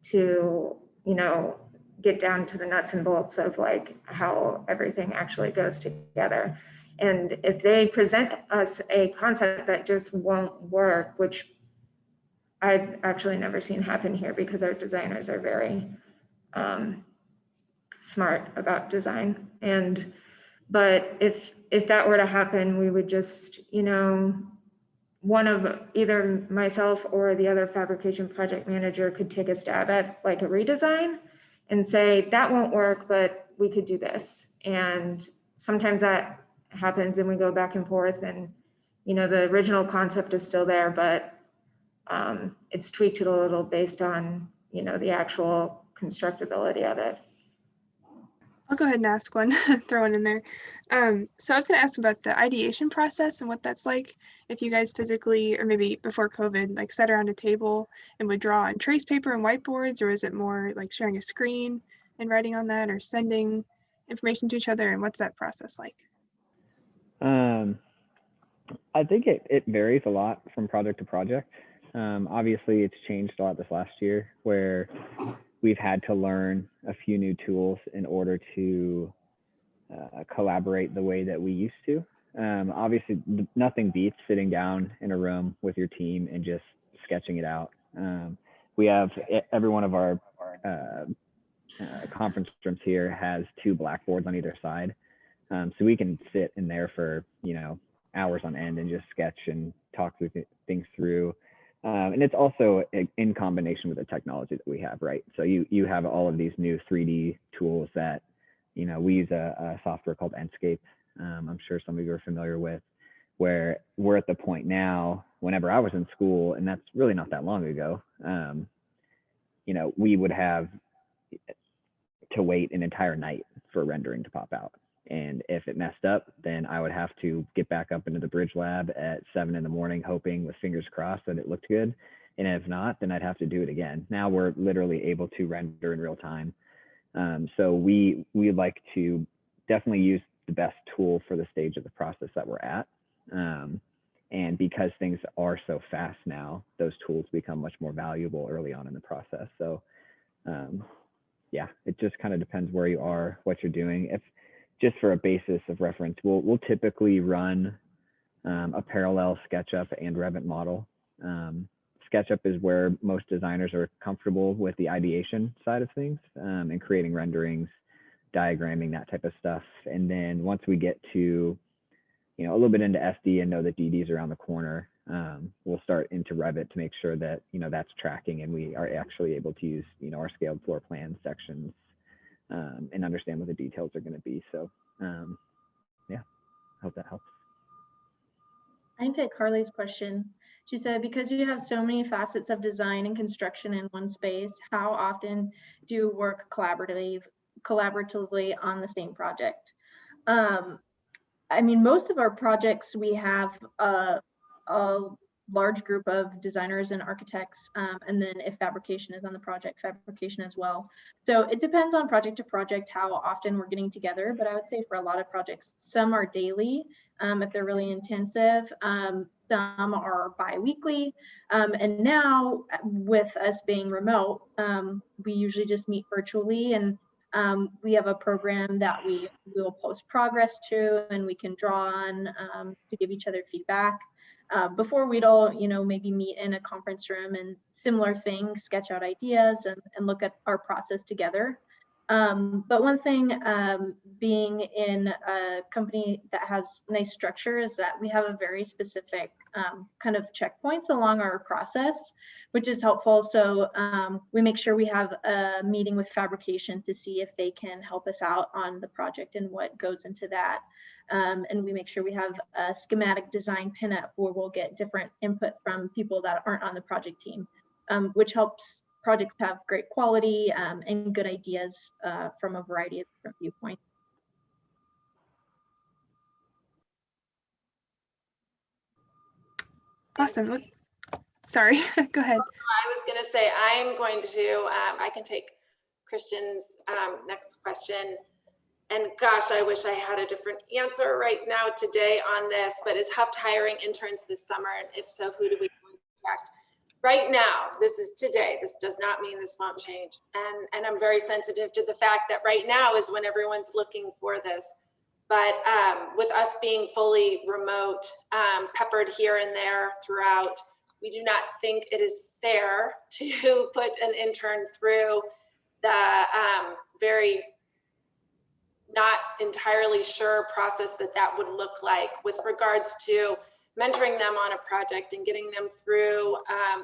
to, you know, get down to the nuts and bolts of like how everything actually goes together. And if they present us a concept that just won't work, which I've actually never seen happen here because our designers are very smart about design. But if that were to happen, we would just, you know, one of either myself or the other fabrication project manager could take a stab at like a redesign and say, that won't work, but we could do this. And sometimes that happens and we go back and forth, and, you know, the original concept is still there, but it's tweaked a little based on, you know, the actual constructability of it. I'll go ahead and ask one, throw one in there. So I was going to ask about the ideation process and what that's like. If you guys physically, or maybe before COVID, like sat around a table and would draw on trace paper and whiteboards, or is it more like sharing a screen and writing on that, or sending information to each other? And what's that process like? I think it varies a lot from project to project. Obviously, it's changed a lot this last year, where we've had to learn a few new tools in order to collaborate the way that we used to. Obviously, nothing beats sitting down in a room with your team and just sketching it out. We have, every one of our conference rooms here has 2 blackboards on either side. So we can sit in there for, you know, hours on end and just sketch and talk things through. And it's also in combination with the technology that we have, right? So you have all of these new 3D tools that, you know, we use a software called Enscape. I'm sure some of you are familiar with, where we're at the point now, whenever I was in school, and that's really not that long ago, you know, we would have to wait an entire night for rendering to pop out. And if it messed up, then I would have to get back up into the bridge lab at 7 in the morning, hoping with fingers crossed that it looked good. And if not, then I'd have to do it again. Now we're literally able to render in real time. So we like to definitely use the best tool for the stage of the process that we're at. And because things are so fast now, those tools become much more valuable early on in the process. So yeah, it just kind of depends where you are, what you're doing. If just for a basis of reference, we'll typically run a parallel SketchUp and Revit model. SketchUp is where most designers are comfortable with the ideation side of things and creating renderings, diagramming, that type of stuff. And then once we get to, you know, a little bit into SD and know that DD is around the corner, we'll start into Revit to make sure that, you know, that's tracking and we are actually able to use, you know, our scaled floor plan sections and understand what the details are going to be. So yeah, I hope that helps. I can take Carly's question. She said, because you have so many facets of design and construction in one space, how often do you work collaboratively on the same project? I mean, most of our projects, we have a large group of designers and architects, and then if fabrication is on the project, fabrication as well. So it depends on project to project how often we're getting together, but I would say for a lot of projects, some are daily if they're really intensive, some are bi-weekly, and now with us being remote, we usually just meet virtually, and we have a program that we will post progress to and we can draw on to give each other feedback. Before we'd all, you know, maybe meet in a conference room and similar things, sketch out ideas and look at our process together. But one thing, being in a company that has nice structure, is that we have a very specific kind of checkpoints along our process, which is helpful. So we make sure we have a meeting with fabrication to see if they can help us out on the project and what goes into that. And we make sure we have a schematic design pinup where we'll get different input from people that aren't on the project team, which helps projects have great quality and good ideas from a variety of different viewpoints. Awesome. Sorry, go ahead. I was going to say, I'm going to, I can take Christian's next question. And gosh, I wish I had a different answer right now today on this, but is Hufft hiring interns this summer? And if so, who do we contact? Right now, this is today. This does not mean this won't change. And I'm very sensitive to the fact that right now is when everyone's looking for this. But with us being fully remote, peppered here and there throughout, we do not think it is fair to put an intern through the very not entirely sure process that would look like with regards to mentoring them on a project and getting them through,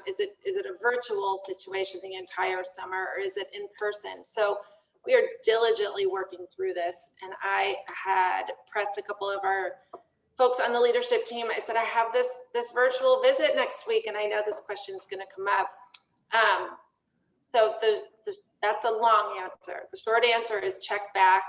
is it a virtual situation the entire summer, or is it in person? So we are diligently working through this. And I had pressed a couple of our folks on the leadership team. I said, I have this virtual visit next week, and I know this question is going to come up. So that's a long answer. The short answer is check back.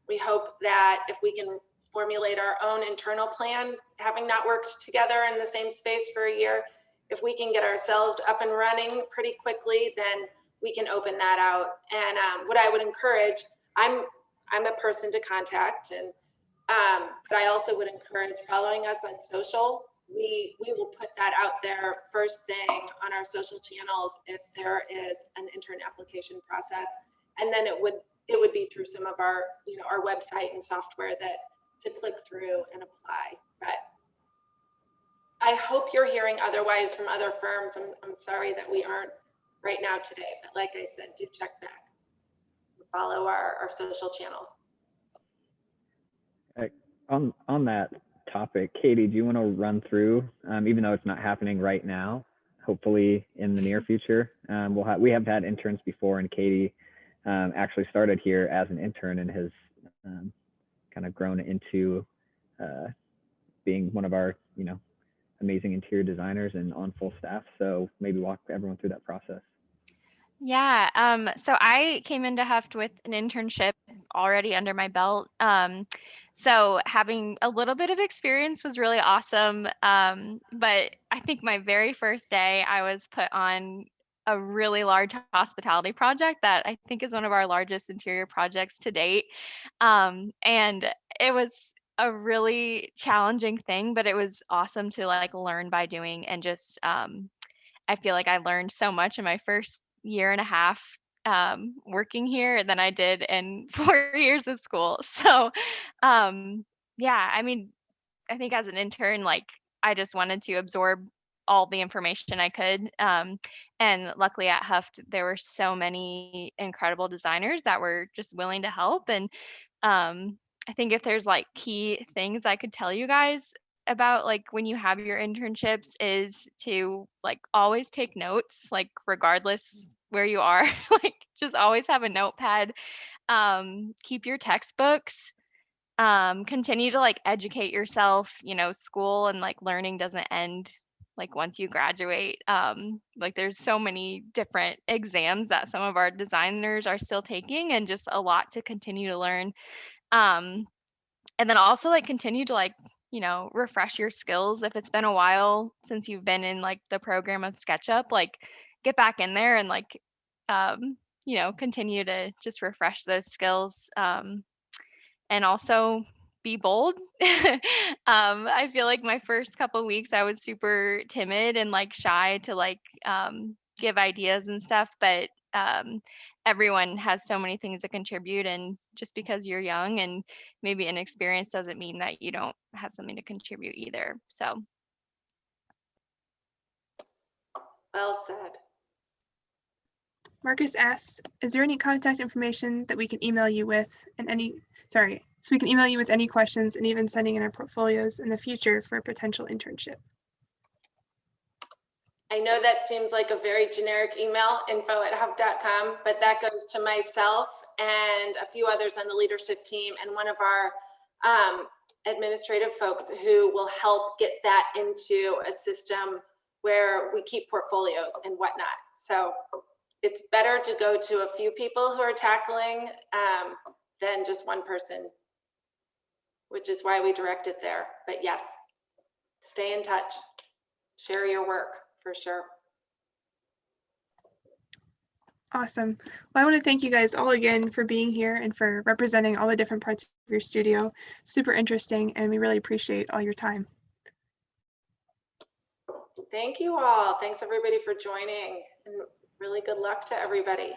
We hope that if we can formulate our own internal plan, having not worked together in the same space for a year, if we can get ourselves up and running pretty quickly, then we can open that out. And what I would encourage, I'm a person to contact, and but I also would encourage following us on social. We will put that out there first thing on our social channels if there is an intern application process, and then it would be through some of our, our website and software that to click through and apply. But I hope you're hearing otherwise from other firms. I'm sorry that we aren't right now today, but like I said, do check back. Follow our social channels. On that topic, Katie, do you want to run through, even though it's not happening right now, hopefully in the near future, we have had interns before, and Katie actually started here as an intern and has kind of grown into being one of our, amazing interior designers and on full staff. So maybe walk everyone through that process. Yeah, so I came into Hufft with an internship already under my belt. So having a little bit of experience was really awesome. But I think my very first day, I was put on a really large hospitality project that I think is one of our largest interior projects to date. And it was a really challenging thing, but it was awesome to like learn by doing, and just I feel like I learned so much in my first year and a half working here than I did in 4 years of school. So yeah, I mean, I think as an intern, like I just wanted to absorb all the information I could. And luckily at Hufft, there were so many incredible designers that were just willing to help. And I think if there's like key things I could tell you guys about like when you have your internships, is to like always take notes, like regardless where you are, like just always have a notepad. Keep your textbooks. Continue to like educate yourself. You know, school and like learning doesn't end like once you graduate. Like there's so many different exams that some of our designers are still taking, and just a lot to continue to learn. um and then also like continue to like, you know, refresh your skills. If it's been a while since you've been in like the program of SketchUp, like get back in there and like you know, continue to just refresh those skills. And also be bold. I feel like my first couple weeks I was super timid and like shy to like give ideas and stuff, but everyone has so many things to contribute, and just because you're young and maybe inexperienced doesn't mean that you don't have something to contribute either. So Well said. Marcus asks, is there any contact information that we can email you with, and so we can email you with any questions and even sending in our portfolios in the future for a potential internship? I know that seems like a very generic email, info@hufft.com, but that goes to myself and a few others on the leadership team and one of our administrative folks who will help get that into a system where we keep portfolios and whatnot. So it's better to go to a few people who are tackling than just one person, which is why we direct it there. But yes, stay in touch, share your work for sure. Awesome. Well, I want to thank you guys all again for being here and for representing all the different parts of your studio. Super interesting, and we really appreciate all your time. Thank you all. Thanks everybody for joining, and really good luck to everybody.